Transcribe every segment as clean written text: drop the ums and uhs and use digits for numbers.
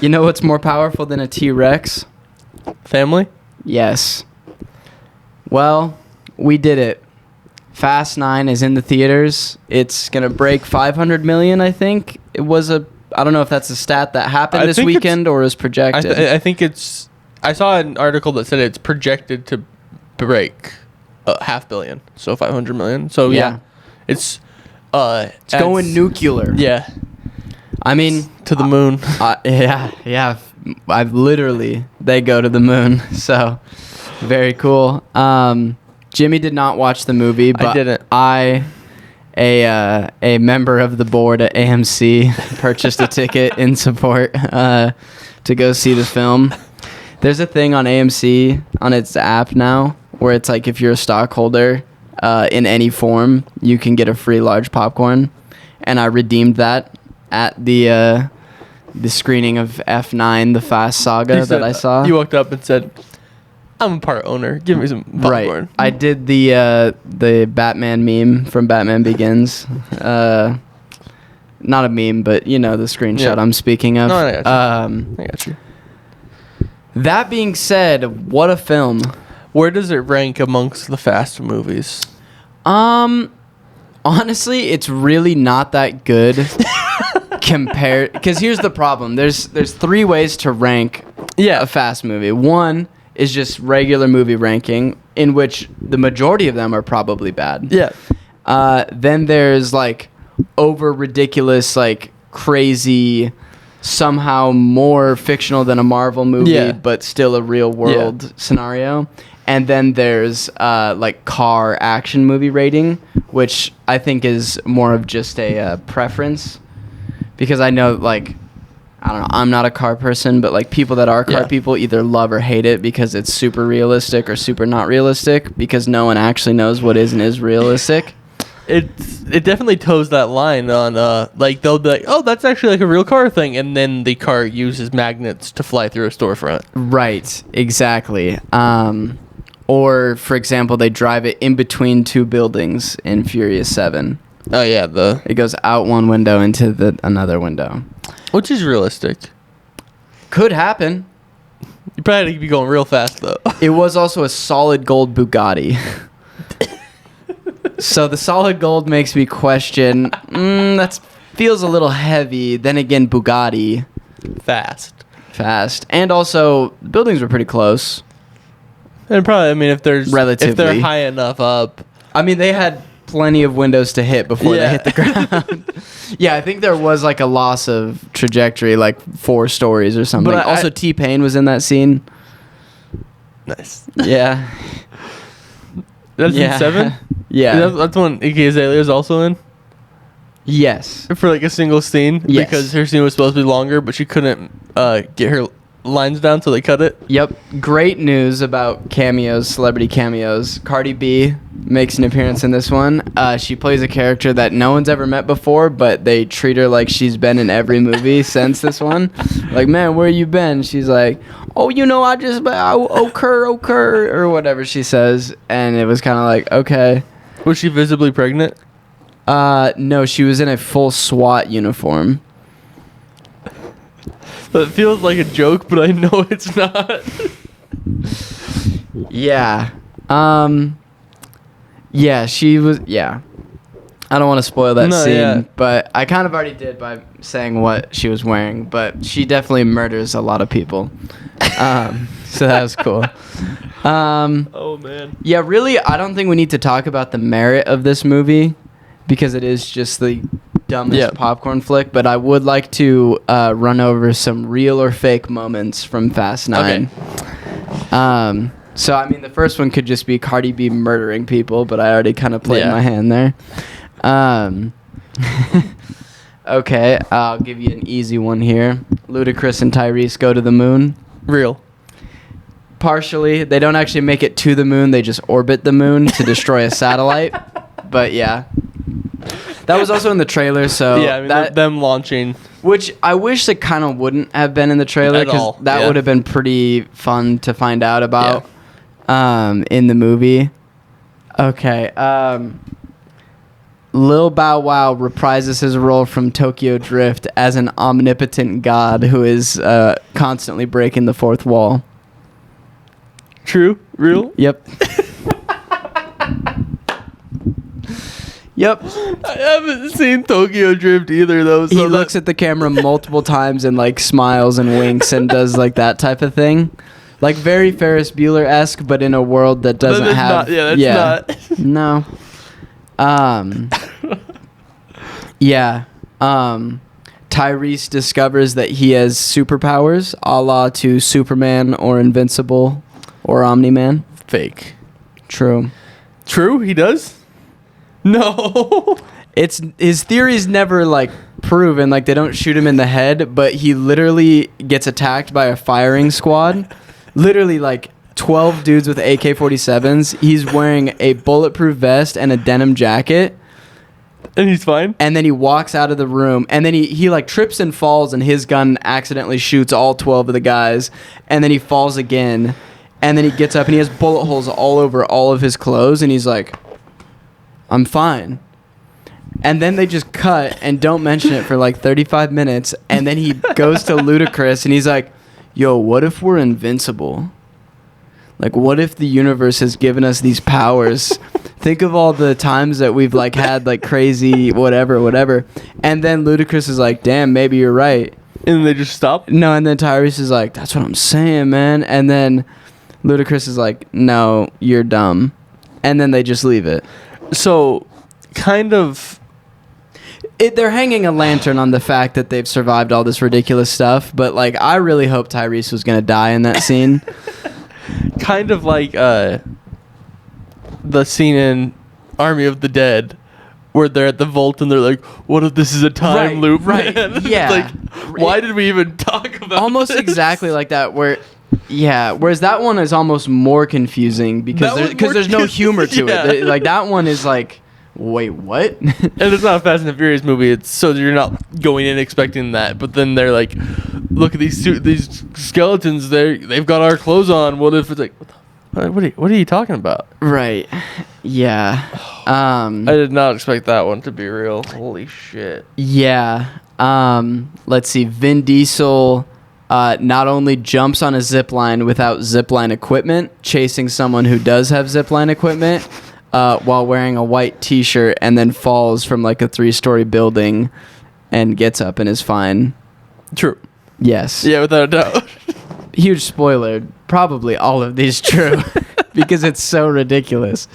You know what's more powerful than a T-Rex? Family? Yes. Well, we did it. Fast 9 is in the theaters. It's going to break 500 million, I think. I don't know if that's a stat that happened this weekend or is projected. I think it's... I saw an article that said it's projected to break $500 million, so 500 million. So yeah, it's going nuclear. Yeah. I mean, to the moon. Yeah. They go to the moon. So very cool. Jimmy did not watch the movie, but I didn't. A member of the board at AMC purchased a ticket in support to go see the film. There's a thing on AMC on its app now where it's like if you're a stockholder in any form, you can get a free large popcorn, and I redeemed that at the screening of F9, the Fast Saga that I saw. You walked up and said, "I'm a part owner. Give me some popcorn." Right. I did the Batman meme from Batman Begins. Not a meme, but you know the screenshot I'm speaking of. No, I got you. That being said, what a film. Where does it rank amongst the Fast movies? Honestly, it's really not that good compared, because here's the problem. There's 3 ways to rank a Fast movie. One is just regular movie ranking, in which the majority of them are probably bad. Yeah. Then there's like over ridiculous, like crazy, somehow more fictional than a Marvel movie, but still a real world scenario. And then there's like car action movie rating, which I think is more of just a preference, because I know, like, I don't know, I'm not a car person, but like people that are car people either love or hate it because it's super realistic or super not realistic, because no one actually knows what is and is realistic. It definitely toes that line on like they'll be like, oh, that's actually like a real car thing, and then the car uses magnets to fly through a storefront. Right, exactly. Or for example, they drive it in between 2 buildings in Furious 7. Oh yeah, it goes out one window into another window, which is realistic. Could happen. You probably have to be going real fast though. It was also a solid gold Bugatti. So the solid gold makes me question, that feels a little heavy. Then again, Bugatti. Fast. And also, the buildings were pretty close. And probably, I mean, if they're high enough up. I mean, they had plenty of windows to hit before they hit the ground. Yeah, I think there was like a loss of trajectory, like 4 stories or something. But also, T-Pain was in that scene. Nice. Yeah. That's in 7? Yeah. That's one Iggy Azalea is also in? Yes. For like a single scene? Yes. Because her scene was supposed to be longer, but she couldn't get her lines down, so they cut it. Yep. Great news about cameos, celebrity cameos. Cardi B makes an appearance in this one. She plays a character that no one's ever met before, but they treat her like she's been in every movie since this one. Like, man, where you been? She's like, oh, you know, occur, or whatever she says. And it was kind of like, okay. Was she visibly pregnant? No, she was in a full SWAT uniform. It feels like a joke, but I know it's not. Yeah. Yeah, she was... Yeah. I don't want to spoil that scene, but I kind of already did by saying what she was wearing, but she definitely murders a lot of people. So that was cool. Oh, man. Yeah, really, I don't think we need to talk about the merit of this movie, because it is just the dumbest popcorn flick, but I would like to run over some real or fake moments from Fast 9. Okay. So, I mean, the first one could just be Cardi B murdering people, but I already kind of played my hand there. Okay, I'll give you an easy one here. Ludacris and Tyrese go to the moon. Real. Partially. They don't actually make it to the moon. They just orbit the moon to destroy a satellite. But, yeah. That was also in the trailer, so... Yeah, I mean, them launching... Which I wish it kind of wouldn't have been in the trailer, because that would have been pretty fun to find out about in the movie. Okay. Lil Bow Wow reprises his role from Tokyo Drift as an omnipotent god who is constantly breaking the fourth wall. True? Real? Yep. Yep. I haven't seen Tokyo Drift either, though. So He looks at the camera multiple times and like smiles and winks and does like that type of thing. Like very Ferris Bueller-esque, but in a world that doesn't have... That's not. No. Yeah. Tyrese discovers that he has superpowers, a la to Superman or Invincible or Omni-Man. Fake. True. True? He does? No. It's his theory's never like proven. Like they don't shoot him in the head, but he literally gets attacked by a firing squad. Literally like 12 dudes with AK-47s. He's wearing a bulletproof vest and a denim jacket. And he's fine? And then he walks out of the room, and then he like trips and falls, and his gun accidentally shoots all 12 of the guys, and then he falls again, and then he gets up, and he has bullet holes all over all of his clothes, and he's like, I'm fine. And then they just cut and don't mention it for like 35 minutes, and then he goes to Ludacris, and he's like, yo, what if we're invincible? Like, what if the universe has given us these powers? Think of all the times that we've like had like crazy whatever. And then Ludacris is like, damn, maybe you're right. And they just stop? No, and then Tyrese is like, that's what I'm saying, man. And then Ludacris is like, no, you're dumb. And then they just leave it. So, kind of... They're hanging a lantern on the fact that they've survived all this ridiculous stuff. But like, I really hope Tyrese was going to die in that scene. Kind of like the scene in Army of the Dead where they're at the vault and they're like, what if this is a time loop? Right. Man? Yeah. Like, why did we even talk about almost this? Exactly like that whereas that one is almost more confusing because there's no humor to it. Like that one is like, wait, what? And it's not a Fast and the Furious movie. It's so you're not going in expecting that. But then they're like, look at these skeletons. They've got our clothes on. What if it's like, what are you talking about? Right. Yeah. I did not expect that one to be real. Holy shit. Yeah. Let's see. Vin Diesel not only jumps on a zip line without zip line equipment, chasing someone who does have zip line equipment, while wearing a white t-shirt, and then falls from like a 3-story building and gets up and is fine. True. Yes. Yeah, without a doubt. Huge spoiler. Probably all of these true because it's so ridiculous.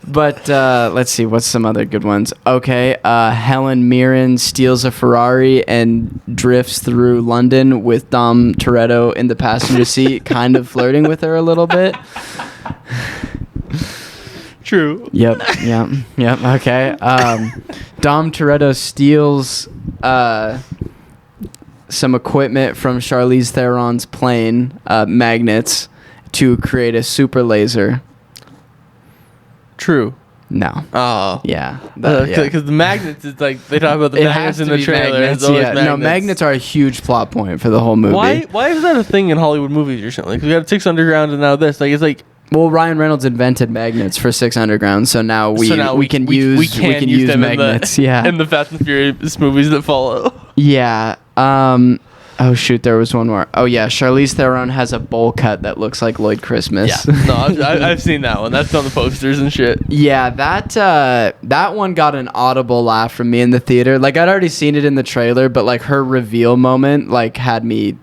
But let's see. What's some other good ones? Okay. Helen Mirren steals a Ferrari and drifts through London with Dom Toretto in the passenger seat, kind of flirting with her a little bit. True. Yep. Okay. Dom Toretto steals some equipment from Charlize Theron's plane, magnets, to create a super laser. True. No. Oh. Yeah. Because the magnets, it's like, they talk about the magnets in the trailer. Magnets, No, magnets are a huge plot point for the whole movie. Why is that a thing in Hollywood movies or something? Because we had 6 Underground and now this. Like, it's like... Well, Ryan Reynolds invented magnets for 6 Underground, so now we can use magnets. In the Fast and Furious movies that follow. Yeah. Oh shoot, there was one more. Oh yeah, Charlize Theron has a bowl cut that looks like Lloyd Christmas. Yeah. No, I've seen that one. That's on the posters and shit. Yeah, that one got an audible laugh from me in the theater. Like I'd already seen it in the trailer, but like her reveal moment like had me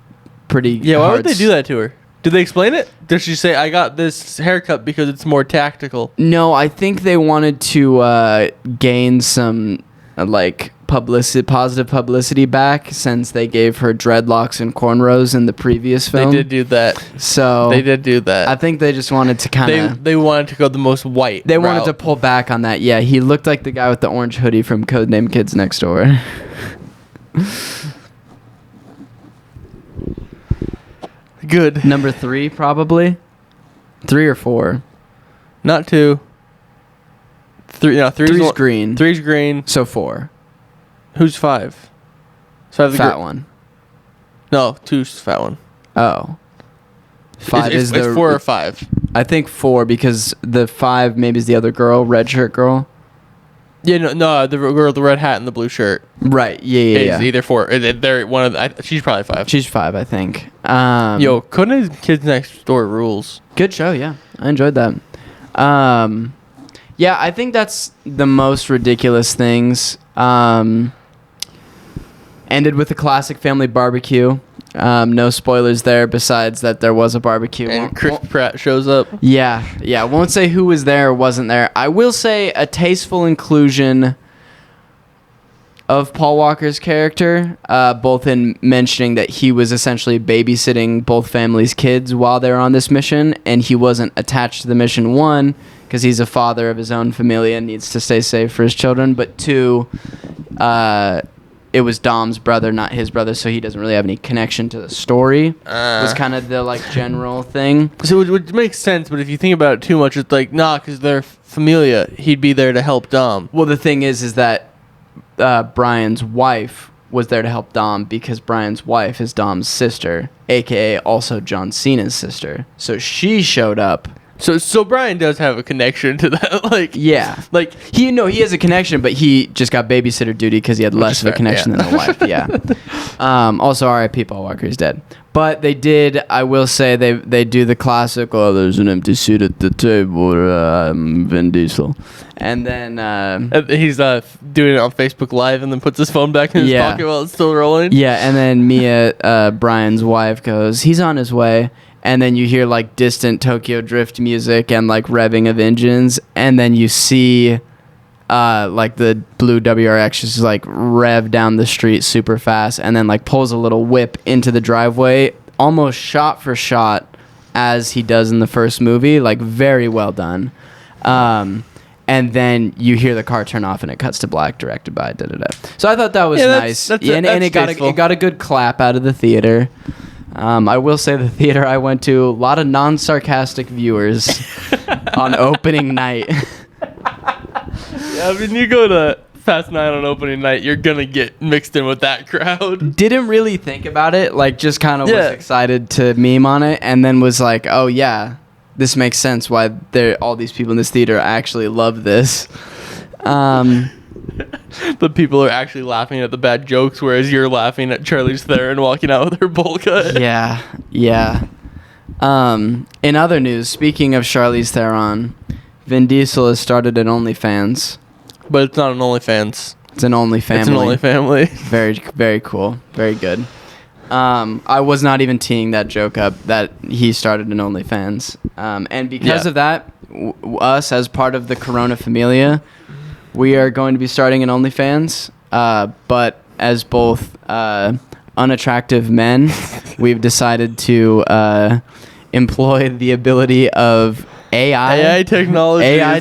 pretty. Yeah, why would they do that to her? Did they explain it? Did she say, I got this haircut because it's more tactical? No, I think they wanted to gain some positive publicity back since they gave her dreadlocks and cornrows in the previous film. They did do that. So they did do that. I think they just wanted to kind of... They wanted to go the most white They route. wanted to pull back on that. Yeah, he looked like the guy with the orange hoodie from Codename Kids Next Door. Good. Number 3, probably? 3 or 4? Not 2. 3. No, 3's green. 3's green. So 4. Who's 5? So fat one. No, 2's fat one. Oh. 5 is the... It's 4 or 5. I think 4 because the 5 maybe is the other girl, red shirt girl. Yeah, no, the girl, the red hat and the blue shirt. Right. Yeah. Is either 4. They're one of. She's probably 5. She's 5, I think. Yo, Codename Kids Next Door rules. Good show. Yeah, I enjoyed that. Yeah, I think that's the most ridiculous things. Ended with a classic family barbecue. No spoilers there, besides that there was a barbecue. And Chris Pratt shows up. Yeah. Won't say who was there or wasn't there. I will say a tasteful inclusion of Paul Walker's character, both in mentioning that he was essentially babysitting both families' kids while they were on this mission, and he wasn't attached to the mission, 1, because he's a father of his own familia and needs to stay safe for his children, but 2, it was Dom's brother, not his brother, so he doesn't really have any connection to the story. Was kind of the like general thing. So it would make sense, but if you think about it too much, it's like, nah, because they're familia. He'd be there to help Dom. Well, the thing is that Brian's wife was there to help Dom because Brian's wife is Dom's sister, a.k.a. also John Cena's sister. So she showed up. So Brian does have a connection to that, like he has a connection, but he just got babysitter duty because he had less of a connection than the wife. Yeah. Also, R.I.P. Paul Walker is dead. But they did. I will say they do the classic. Oh, there's an empty seat at the table. Vin Diesel, and then he's doing it on Facebook Live, and then puts his phone back in his pocket while it's still rolling. Yeah, and then Mia, Brian's wife, goes, "He's on his way." And then you hear like distant Tokyo Drift music and like revving of engines, and then you see like the blue WRX just like rev down the street super fast, and then like pulls a little whip into the driveway, almost shot for shot as he does in the first movie, like very well done. And then you hear the car turn off and it cuts to black, directed by da-da-da. So I thought that was nice. And it got a good clap out of the theater. I will say the theater I went to, a lot of non-sarcastic viewers on opening night. Yeah, I mean, you go to Fast 9 on opening night, you're going to get mixed in with that crowd. Didn't really think about it, like just kind of was excited to meme on it, and then was like, oh yeah, this makes sense why all these people in this theater actually love this. The people are actually laughing at the bad jokes, whereas you're laughing at Charlize Theron walking out with her bowl cut. Yeah. In other news, speaking of Charlize Theron, Vin Diesel has started an OnlyFans. But it's not an OnlyFans. It's an OnlyFamily. It's an OnlyFamily. Very, very cool. Very good. I was not even teeing that joke up that he started an OnlyFans. And because of that, us as part of the Corona Familia, we are going to be starting an OnlyFans, but as both unattractive men, we've decided to employ the ability of AI technology. AI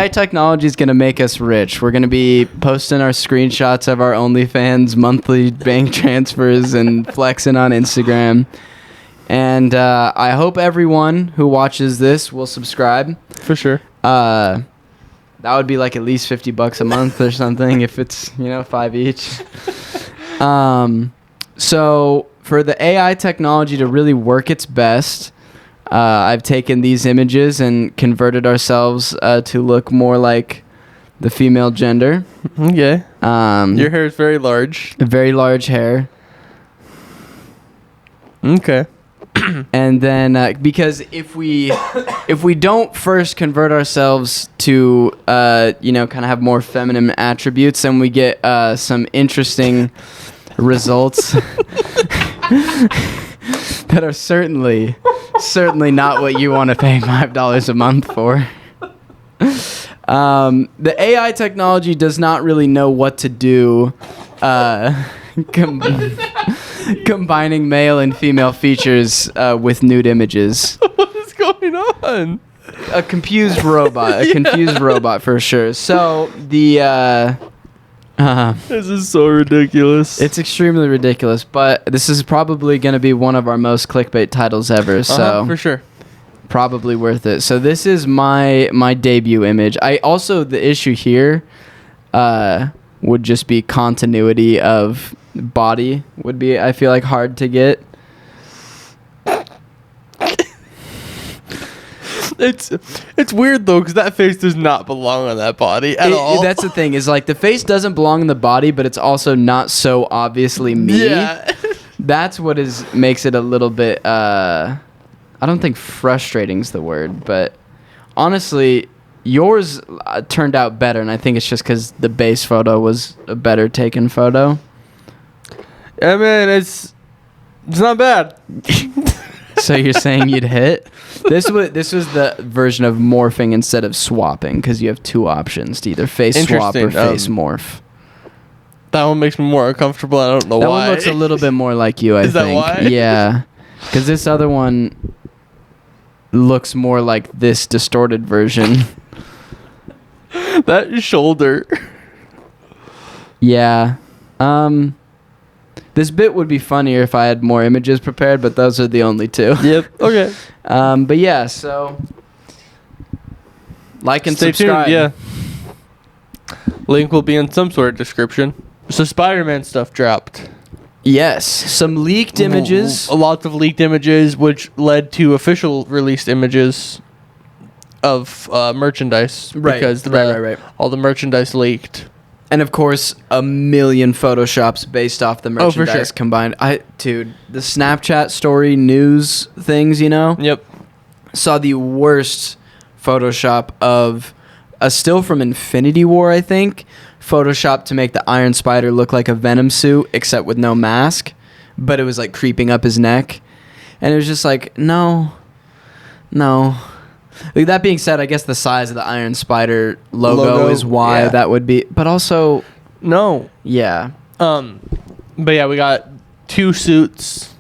technology is going to make us rich. We're going to be posting our screenshots of our OnlyFans monthly bank transfers and flexing on Instagram. And I hope everyone who watches this will subscribe. For sure. That would be like at least $50 a month or something if it's, $5 each. So for the AI technology to really work its best, I've taken these images and converted ourselves to look more like the female gender. Okay. Your hair is very large. Very large hair. Okay. And then because if we don't first convert ourselves to kind of have more feminine attributes, then we get some interesting results that are certainly not what you want to pay $5 a month for. The AI technology does not really know what to do combining male and female features with nude images. What is going on? A confused robot. Confused robot for sure. So the this is so ridiculous. It's extremely ridiculous, but this is probably going to be one of our most clickbait titles ever. So for sure. Probably worth it. So this is my debut image. The issue here would just be continuity of body would be, I feel like, hard to get. It's weird though, because that face does not belong on that body at all. That's the thing, is like the face doesn't belong in the body, but it's also not so obviously me. Yeah. That's what makes it a little bit, I don't think frustrating is the word, but honestly, yours turned out better, and I think it's just because the base photo was a better taken photo. I mean, it's not bad. So you're saying you'd hit? This was the version of morphing instead of swapping, because you have two options to either face swap or face morph. That one makes me more uncomfortable. I don't know why. That one looks a little bit more like you, I think. Is that why? Yeah. Because this other one looks more like this distorted version. That shoulder. Yeah. This bit would be funnier if I had more images prepared, but those are the only two. Yep. Okay. But yeah, so like and subscribe. Tuned, yeah. Link will be in some sort of description. So Spider-Man stuff dropped. Yes, some leaked images. A lot of leaked images, which led to official released images of merchandise. Right. Because Right. all the merchandise leaked. And of course, a million photoshops based off the merchandise for sure. combined. Dude, the Snapchat story news things, Yep. saw the worst Photoshop of a still from Infinity War, I think. Photoshop to make the Iron Spider look like a Venom suit, except with no mask. But it was like creeping up his neck. And it was just like, no. Like, that being said, I guess the size of the Iron Spider logo is why that would be. But also, no. Yeah. But yeah, we got 2 suits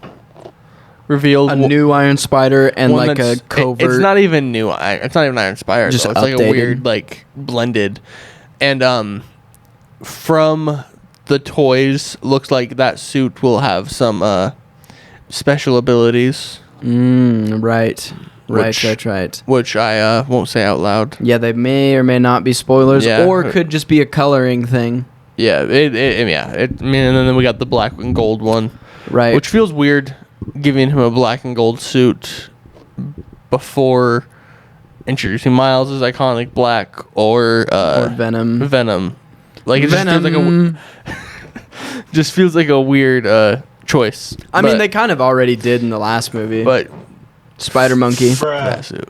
revealed. A new Iron Spider and like a covert. It's not even new. It's not even Iron Spider. Just it's like a weird, like, blended. And from the toys, looks like that suit will have some special abilities. Right. Right. Which I won't say out loud. Yeah, they may or may not be spoilers, or could just be a coloring thing. Yeah, and then we got the black and gold one. Right. Which feels weird, giving him a black and gold suit before introducing Miles' iconic black or Venom. Like, it just feels like a weird choice. I mean, they kind of already did in the last movie. But Spider Monkey. That suit.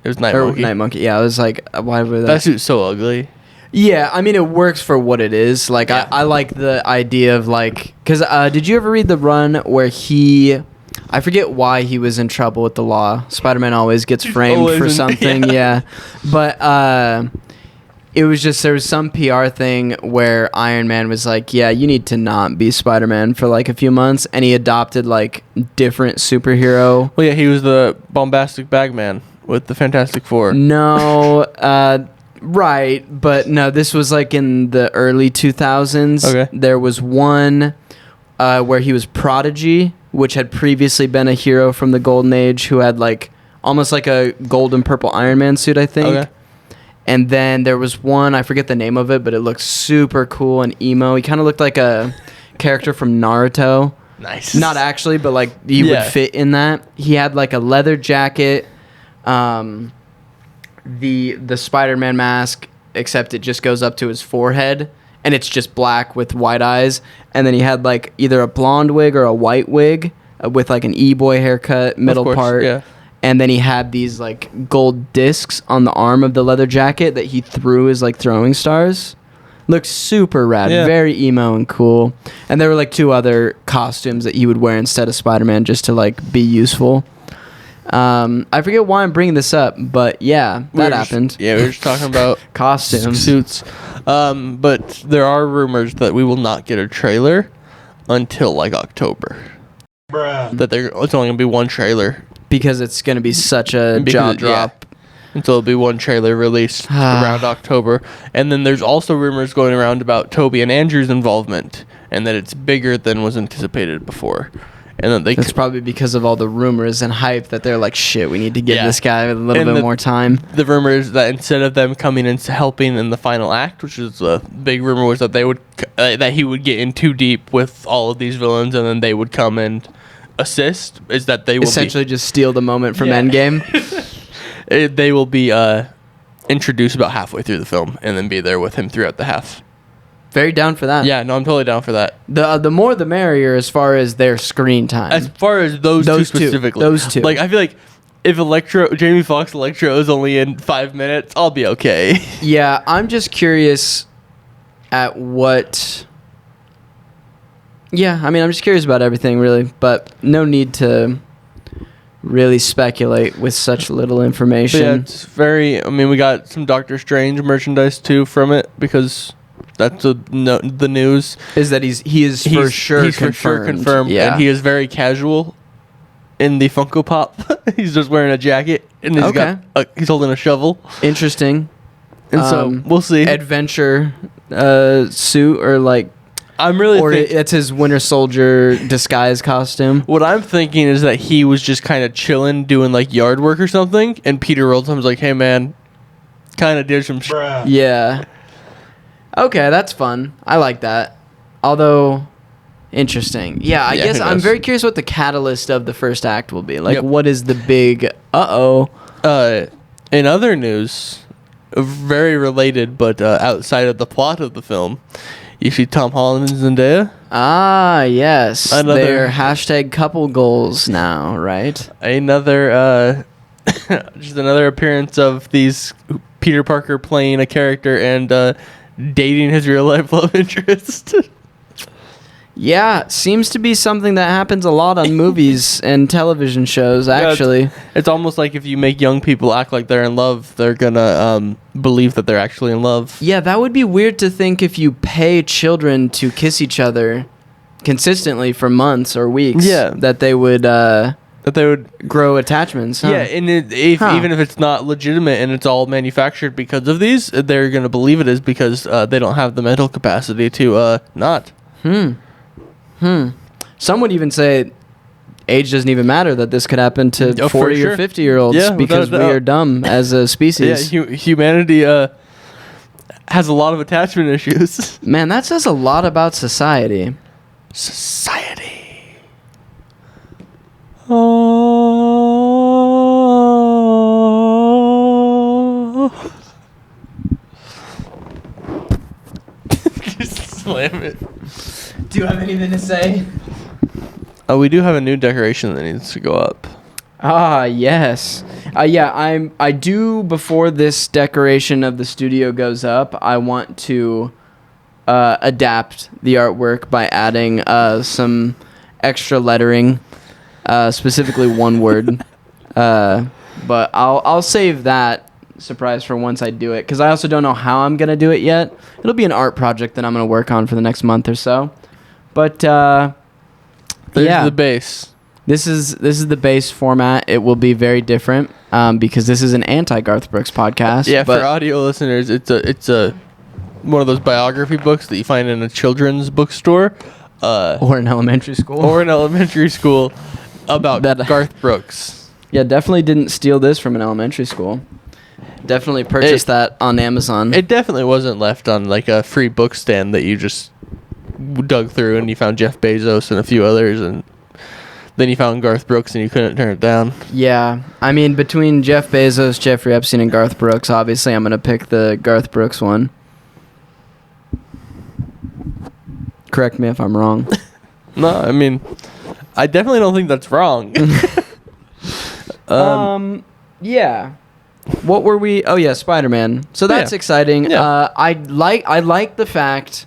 It was Night Monkey. Yeah, I was like, why would that suit's so ugly. Yeah, I mean, it works for what it is. Like, yeah. I like the idea of, like, because did you ever read the run where I forget why he was in trouble with the law. Spider-Man always gets framed for something. Yeah. But it was just, there was some PR thing where Iron Man was like, yeah, you need to not be Spider-Man for like a few months. And he adopted like different superhero. Well, yeah, he was the bombastic bagman with the Fantastic Four. No, right. But no, this was like in the early 2000s. Okay. There was one where he was Prodigy, which had previously been a hero from the Golden Age who had like almost like a gold and purple Iron Man suit, I think. Okay. And then there was one, I forget the name of it, but it looked super cool and emo. He kind of looked like a character from Naruto. Nice. Not actually, but like he would fit in that. He had like a leather jacket, the Spider-Man mask, except it just goes up to his forehead, and it's just black with white eyes. And then he had like either a blonde wig or a white wig with like an e-boy haircut, middle part. Yeah. And then he had these like gold discs on the arm of the leather jacket that he threw as like throwing stars. Looked super rad, very emo and cool. And there were like 2 other costumes that he would wear instead of Spider-Man just to like be useful. I forget why I'm bringing this up, but yeah, that happened. We were just talking about costumes, suits. But there are rumors that we will not get a trailer until like October. Bruh. That it's only gonna be one trailer. Because it's going to be such a jaw drop. Yeah. Until it'll be one trailer released around October. And then there's also rumors going around about Toby and Andrew's involvement. And that it's bigger than was anticipated before. And that that's probably because of all the rumors and hype that they're like, shit, we need to give this guy a little bit more time. The rumor is that instead of them coming and helping in the final act, which is a big rumor, was that they would that he would get in too deep with all of these villains and then they would come and assist, is that they will essentially just steal the moment from Endgame. They will be introduced about halfway through the film and then be there with him throughout the half. Very down for that. Yeah, no, I'm totally down for that. The more the merrier as far as their screen time. As far as those two specifically. Those two. Like, I feel like if Jamie Foxx Electro is only in 5 minutes, I'll be okay. Yeah, I'm just curious at what... Yeah, I mean, I'm just curious about everything, really. But no need to really speculate with such little information. But yeah, it's very... I mean, we got some Doctor Strange merchandise, too, from it, because... That's the news. Is that he's for sure confirmed. Yeah. And he is very casual in the Funko Pop. He's just wearing a jacket and he's holding a shovel. Interesting. And so we'll see. Adventure suit or like it's his Winter Soldier disguise costume. What I'm thinking is that he was just kind of chilling doing like yard work or something, and Peter Rollton was like, "Hey man, kind of did some shit." Yeah. Okay, that's fun. I like that. Although, interesting. Yeah, I guess I'm very curious what the catalyst of the first act will be. Like, what is the big in other news, very related, but outside of the plot of the film, you see Tom Holland and Zendaya? Ah, yes. They're hashtag couple goals now, right? Just another appearance of these Peter Parker playing a character and... dating his real life love interest. Yeah, seems to be something that happens a lot on movies and television shows, actually. Yeah, it's almost like if you make young people act like they're in love, they're gonna believe that they're actually in love. Yeah, that would be weird to think if you pay children to kiss each other consistently for months or weeks. Yeah. That they would grow attachments. Huh? Yeah, and even if it's not legitimate and it's all manufactured because of these, they're going to believe it is because they don't have the mental capacity to not. Some would even say age doesn't even matter, that this could happen to 40 or 50-year-olds because we are dumb as a species. Yeah, humanity has a lot of attachment issues. Man, that says a lot about society. Just slam it. Do you have anything to say? We do have a new decoration that needs to go up. Ah, yes. I do, before this decoration of the studio goes up, I want to adapt the artwork by adding some extra lettering. Specifically one word, but I'll save that surprise for once I do it, because I also don't know how I'm gonna do it yet. It'll be an art project that I'm gonna work on for the next month or so. But there's the base. This is the base format. It will be very different because this is an anti-Garth Brooks podcast. Yeah, for audio listeners, it's a one of those biography books that you find in a children's bookstore. Or an elementary school. About Garth Brooks. Yeah, definitely didn't steal this from an elementary school. Definitely purchased that on Amazon. It definitely wasn't left on like a free book stand that you just dug through and you found Jeff Bezos and a few others, and then you found Garth Brooks and you couldn't turn it down. Yeah, I mean, between Jeff Bezos, Jeffrey Epstein, and Garth Brooks, obviously I'm going to pick the Garth Brooks one. Correct me if I'm wrong. No, I mean, I definitely don't think that's wrong. Yeah. What were we? Oh yeah, Spider-Man. So that's exciting. Yeah. I like the fact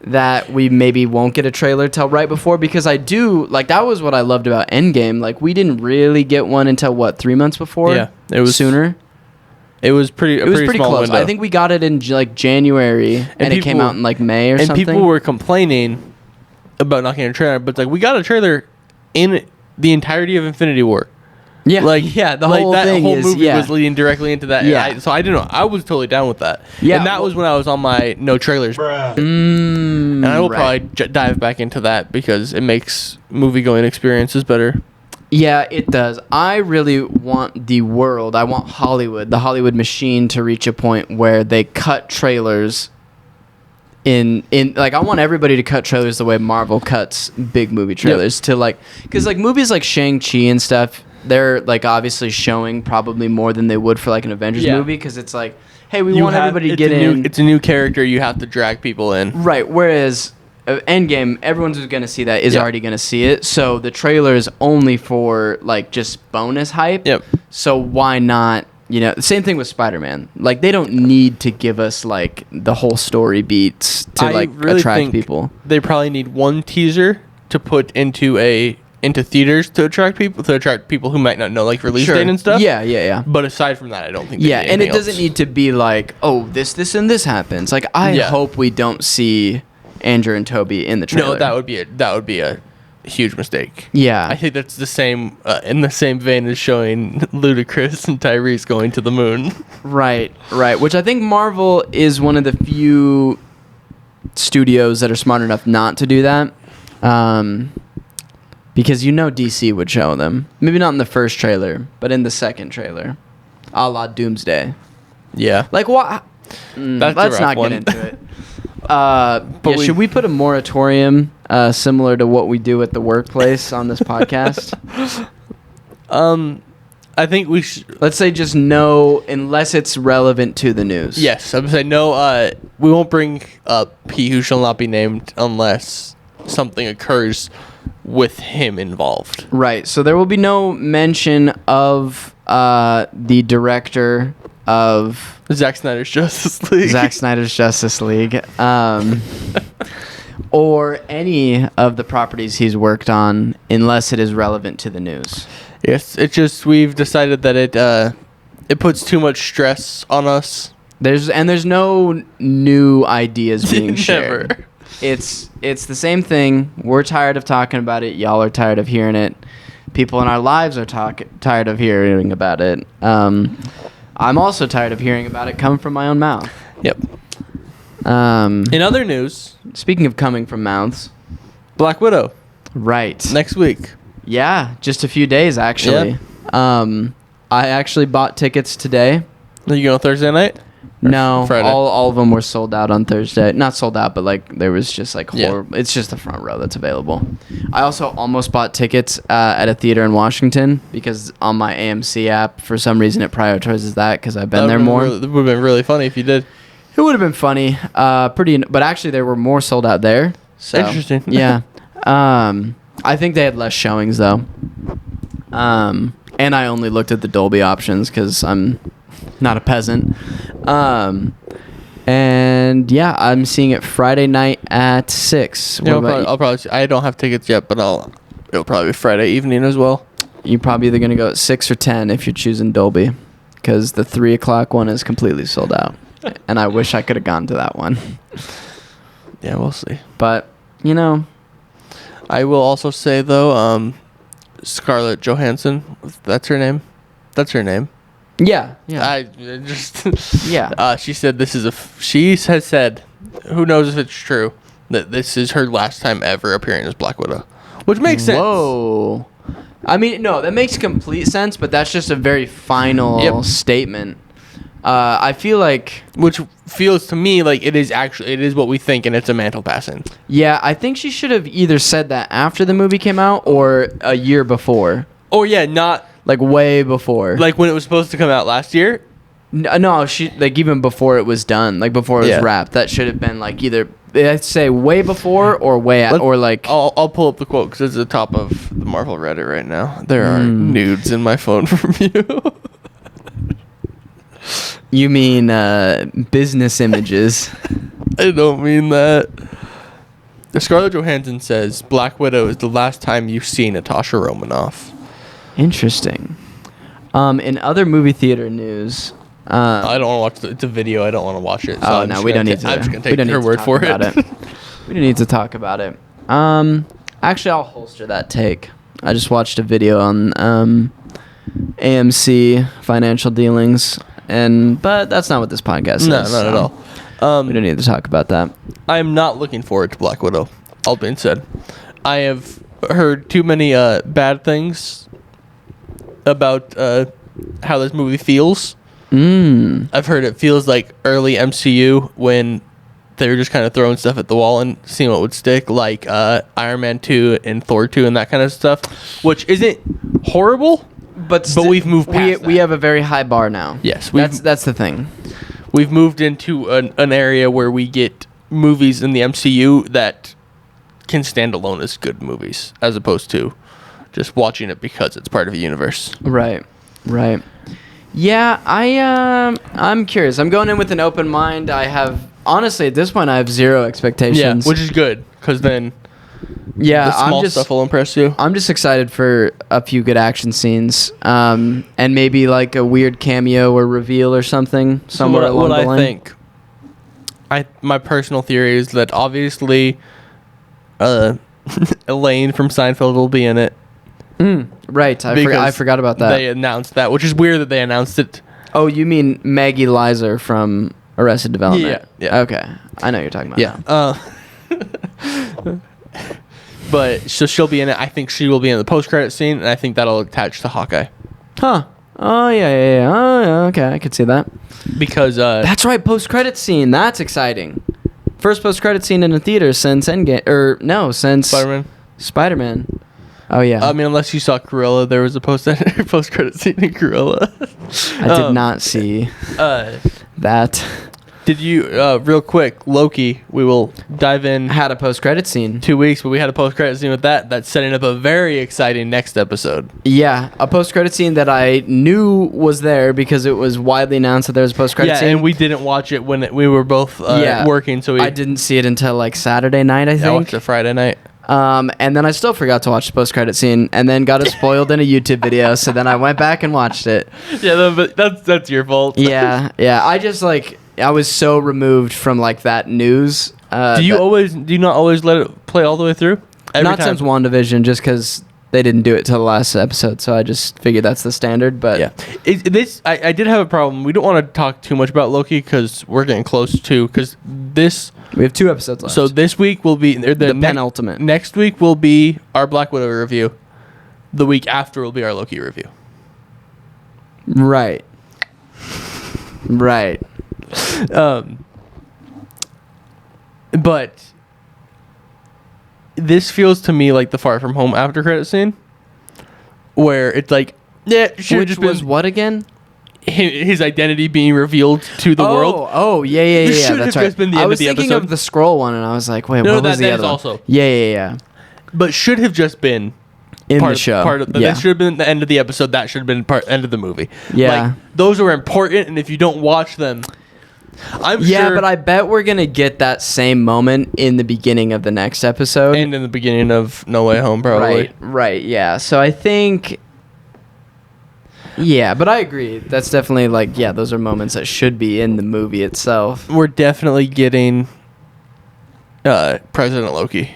that we maybe won't get a trailer till right before, because I do like, that was what I loved about Endgame. Like, we didn't really get one until 3 months before. Yeah, it was sooner. It was pretty small close. window. I think we got it in like January, and it came out in like May or something. And people were complaining about not getting a trailer, but it's like, we got a trailer in the entirety of Infinity War. Yeah, the whole movie was leading directly into that. Yeah. So I didn't know. I was totally down with that. Yeah, and that was when I was on my no trailers. And I will probably dive back into that because it makes movie going experiences better. Yeah, it does. I really want the Hollywood machine to reach a point where they cut trailers in like, I want everybody to cut trailers the way Marvel cuts big movie trailers to like, because like movies like Shang-Chi and stuff, they're like obviously showing probably more than they would for like an Avengers movie, because it's like, hey, we want everybody to get in. It's a new character. You have to drag people in. Right. Whereas Endgame, everyone's who's going to see that is already going to see it. So the trailer is only for like just bonus hype. Yep. So why not? You know, the same thing with Spider-Man. Like, they don't need to give us like the whole story beats to attract people. They probably need one teaser to put into theaters to attract people who might not know like release date and stuff. Yeah. But aside from that, I don't think. And it doesn't need to be like, oh, this, and this happens. Like, I hope we don't see Andrew and Toby in the trailer. No, that would be a huge mistake. Yeah, I think that's the same in the same vein as showing Ludacris and Tyrese going to the moon. Right. Which I think Marvel is one of the few studios that are smart enough not to do that, because DC would show them. Maybe not in the first trailer, but in the second trailer, a la Doomsday. Yeah. Like what? Let's not get into it. But should we put a moratorium similar to what we do at the workplace on this podcast? I think we should. Let's say just no, unless it's relevant to the news. Yes, I would say no. We won't bring up he who shall not be named unless something occurs with him involved. Right. So there will be no mention of the director of Zack Snyder's Justice League. Or any of the properties he's worked on, unless it is relevant to the news. Yes, it's just we've decided that it puts too much stress on us. There's no new ideas being shared. It's the same thing. We're tired of talking about it. Y'all are tired of hearing it. People in our lives are tired of hearing about it. I'm also tired of hearing about it coming from my own mouth. Yep. In other news, speaking of coming from mouths, Black Widow. Right. Next week. Yeah, just a few days actually. Yeah. I actually bought tickets today. Are you going Thursday night? No, Friday? all of them were sold out on Thursday. Not sold out, but like there was just like horrible. It's just the front row that's available. I also almost bought tickets at a theater in Washington because on my AMC app, for some reason, it prioritizes that because I've been there more. It would have been really funny if you did. It would have been funny, but actually there were more sold out there. So, interesting. Yeah, I think they had less showings though. And I only looked at the Dolby options because I'm not a peasant. And yeah, I'm seeing it Friday night at 6. Yeah, I'll probably. I don't have tickets yet, but it'll probably be Friday evening as well. You're probably either gonna go at 6 or 10 if you're choosing Dolby, because the 3 o'clock one is completely sold out, and I wish I could have gone to that one. Yeah, we'll see. But I will also say though, Scarlett Johansson. That's her name. Yeah. I just yeah. She said she has said, who knows if it's true, that this is her last time ever appearing as Black Widow, which makes sense. Whoa. I mean, no, that makes complete sense, but that's just a very final statement. I feel like, which feels to me like it is what we think, and it's a mantle passing. Yeah, I think she should have either said that after the movie came out or a year before. Or not. Like way before. Like when it was supposed to come out last year? No, she like even before it was done, like before it was wrapped. That should have been like either I'd say way before or or like. I'll pull up the quote because it's at the top of the Marvel Reddit right now. There are nudes in my phone from you. You mean business images? I don't mean that. Scarlett Johansson says Black Widow is the last time you've seen Natasha Romanoff. Interesting. In other movie theater news, I don't want to watch it's a video. I don't want to watch it. So we don't need to. I'm just gonna take her word for it. We don't need to talk about it. Actually, I'll holster that take. I just watched a video on AMC financial dealings, but that's not what this podcast is. No, not at all. We don't need to talk about that. I am not looking forward to Black Widow. All being said, I have heard too many bad things about how this movie feels. I've heard it feels like early MCU when they were just kind of throwing stuff at the wall and seeing what would stick, like Iron Man 2 and Thor 2 and that kind of stuff, which isn't horrible, but we've moved past we that. have a very high bar now. Yes, that's the thing. We've moved into an area where we get movies in the MCU that can stand alone as good movies, as opposed to just watching it because it's part of a universe. Right. Yeah, I'm curious. I'm going in with an open mind. I have honestly at this point I have zero expectations. Yeah, which is good because then the small stuff will impress you. I'm just excited for a few good action scenes, and maybe like a weird cameo or reveal or something somewhere along the line. What I think, my personal theory is that obviously, Elaine from Seinfeld will be in it. Right, I forgot about that. They announced that, which is weird that they announced it. Oh, you mean Maggie Lizer from Arrested Development? Yeah. Okay, I know what you're talking about. Yeah. But so she'll be in it. I think she will be in the post-credit scene, and I think that'll attach to Hawkeye. Huh. Oh, yeah. Oh, yeah, okay, I could see that. Because... that's right, post-credit scene. That's exciting. First post-credit scene in a theater since Endgame. Since... Spider-Man. Oh, yeah. I mean, unless you saw Cruella, there was a post-credit scene in Cruella. I did not see that. Did you, real quick, Loki, we will dive in. Had a post-credit scene. 2 weeks, but we had a post-credit scene with that. That's setting up a very exciting next episode. Yeah, a post-credit scene that I knew was there because it was widely announced that there was a post-credit scene. Yeah, and we didn't watch it when we were both working, so I didn't see it until like Saturday night, I think. I watched it Friday night. And then I still forgot to watch the post-credit scene, and then got it spoiled in a YouTube video. So then I went back and watched it. Yeah, but that's your fault. Yeah. I just I was so removed from like that news. Do you not always let it play all the way through? Not since WandaVision, just because they didn't do it till the last episode. So I just figured that's the standard. But yeah, I did have a problem. We don't want to talk too much about Loki because we're getting close to we have 2 episodes left. So this week will be the penultimate. Next week will be our Black Widow review. The week after will be our Loki review. Right. But this feels to me like the Far From Home after credit scene, where it's like, which was what again? His identity being revealed to the world. Oh, yeah. That's right. Just been the end I was of the thinking episode. of the scroll one, and I was like, wait, no, what was the other one? Also. Yeah. But should have just been in the show. That should have been the end of the episode. That should have been end of the movie. Yeah. Like, those are important, and if you don't watch them, I'm yeah, sure. But I bet we're gonna get that same moment in the beginning of the next episode, and in the beginning of No Way Home, probably. Right. Yeah. So I think. Yeah, but I agree. That's definitely those are moments that should be in the movie itself. We're definitely getting President Loki.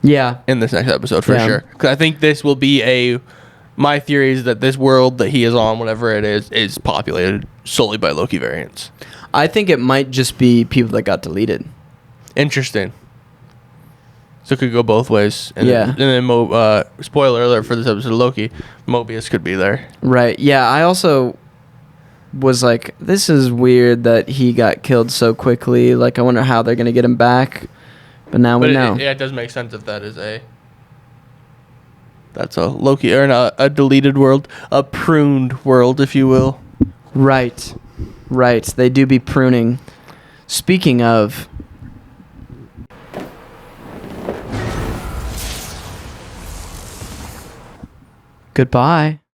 Yeah. In this next episode for sure. Because I think this will be my theory is that this world that he is on, whatever it is populated solely by Loki variants. I think it might just be people that got deleted. Interesting. So it could go both ways. And yeah. Then spoiler alert for this episode of Loki, Mobius could be there. Right. Yeah, I also was like, this is weird that he got killed so quickly. Like, I wonder how they're going to get him back. But now we know. It does make sense if that is that's a Loki, or a deleted world, a pruned world, if you will. Right. They do be pruning. Speaking of... Goodbye.